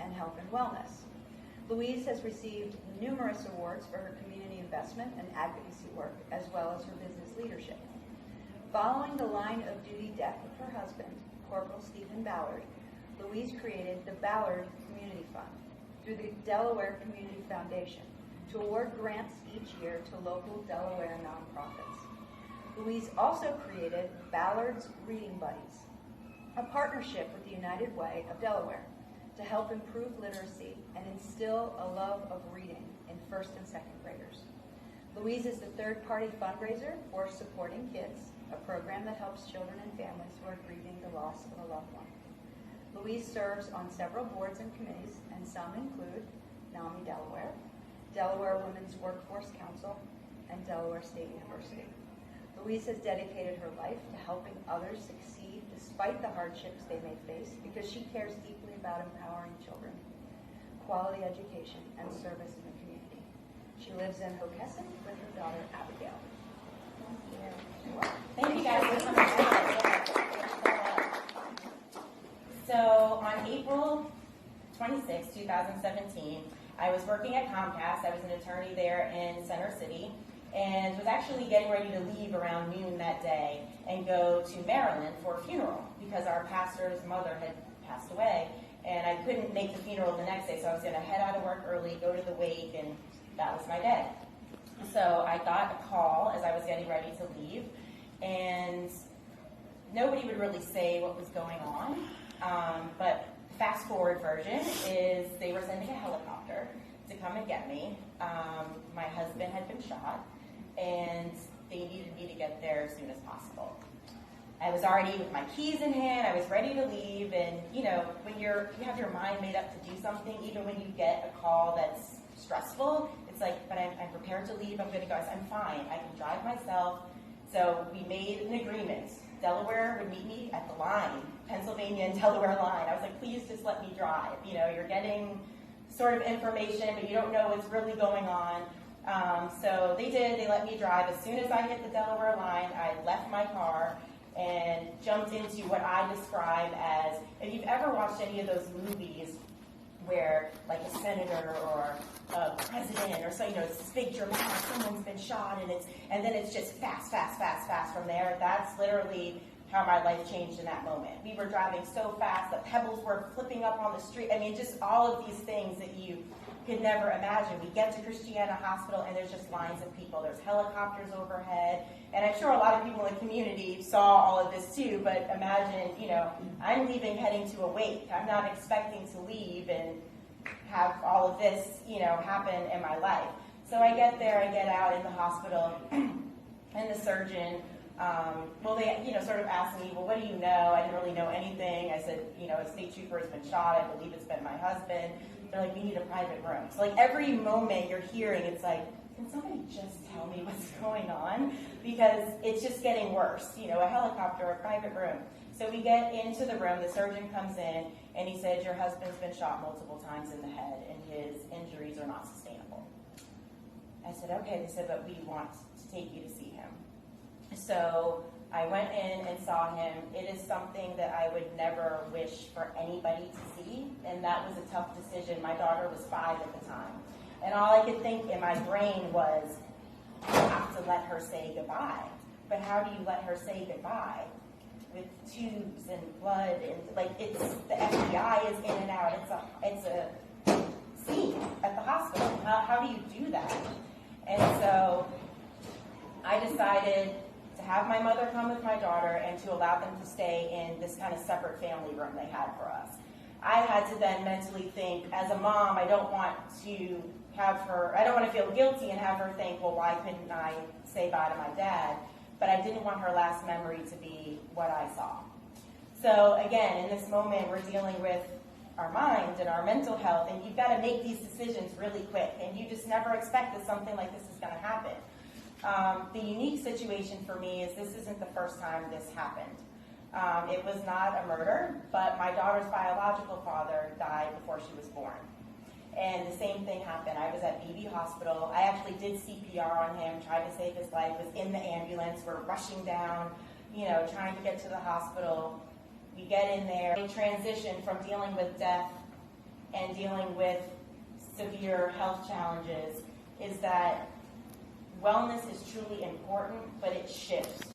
and health and wellness. Louise has received numerous awards for her community investment and advocacy work, as well as her business leadership. Following the line of duty death of her husband, Corporal Stephen Ballard, Louise created the Ballard Community Fund through the Delaware Community Foundation to award grants each year to local Delaware nonprofits. Louise also created Ballard's Reading Buddies, a partnership with the United Way of Delaware to help improve literacy and instill a love of reading in first and second graders. Louise is the third-party fundraiser for Supporting Kids, a program that helps children and families who are grieving the loss of a loved one. Louise serves on several boards and committees, and some include NAMI Delaware, Delaware Women's Workforce Council, and Delaware State University. Louise has dedicated her life to helping others succeed despite the hardships they may face because she cares deeply about empowering children, quality education, and service in the community. She lives in Hockessin with her daughter, Abigail. Thank you guys for coming. So on April 26, 2017, I was working at Comcast. I was an attorney there in Center City and was actually getting ready to leave around noon that day and go to Maryland for a funeral because our pastor's mother had passed away and I couldn't make the funeral the next day, so I was going to head out of work early, go to the wake, and that was my day. So I got a call as I was getting ready to leave, and nobody would really say what was going on, but fast forward version is they were sending a helicopter to come and get me. My husband had been shot, and they needed me to get there as soon as possible. I was already with my keys in hand, I was ready to leave, and you know, when you have your mind made up to do something, even when you get a call that's stressful, it's like, but I'm prepared to leave, I'm going to go. I said, I'm fine, I can drive myself. So we made an agreement. Delaware would meet me at the line, Pennsylvania and Delaware line. I was like, please just let me drive. You know, you're getting sort of information, but you don't know what's really going on. So they did, they let me drive. As soon as I hit the Delaware line, I left my car and jumped into what I describe as, if you've ever watched any of those movies where like a senator or a president or so, you know, it's this big dramatic, someone's been shot and then it's just fast from there. That's literally how my life changed in that moment. We were driving so fast, the pebbles were flipping up on the street. I mean, just all of these things that you could never imagine. We get to Christiana Hospital and there's just lines of people. There's helicopters overhead. And I'm sure a lot of people in the community saw all of this too, but imagine, you know, I'm leaving heading to a wake. I'm not expecting to leave and have all of this, you know, happen in my life. So I get there, I get out in the hospital, and the surgeon, well, they, you know, sort of asked me, well, what do you know? I didn't really know anything. I said, you know, a state trooper has been shot. I believe it's been my husband. They're like, we need a private room. So like every moment you're hearing, it's like, can somebody just tell me what's going on? Because it's just getting worse, you know, a helicopter, a private room. So we get into the room, the surgeon comes in, and he said, your husband's been shot multiple times in the head, and his injuries are not sustainable. I said, okay. They said, but we want to take you to see him. So I went in and saw him. It is something that I would never wish for anybody to see, and that was a tough decision. My daughter was 5 at the time, and all I could think in my brain was, you have to let her say goodbye. But how do you let her say goodbye? With tubes and blood, and like it's the FBI is in and out. It's a scene at the hospital. How do you do that? And so I decided to have my mother come with my daughter and to allow them to stay in this kind of separate family room they had for us. I had to then mentally think, as a mom, I don't want to feel guilty and have her think, well, why couldn't I say bye to my dad? But I didn't want her last memory to be what I saw. So again, in this moment, we're dealing with our mind and our mental health, and you've got to make these decisions really quick, and you just never expect that something like this is going to happen. The unique situation for me is this isn't the first time this happened. It was not a murder, but my daughter's biological father died before she was born. And the same thing happened. I was at BB Hospital. I actually did CPR on him, tried to save his life, was in the ambulance. We're rushing down, you know, trying to get to the hospital. We get in there. We transition from dealing with death and dealing with severe health challenges is that wellness is truly important, but it shifts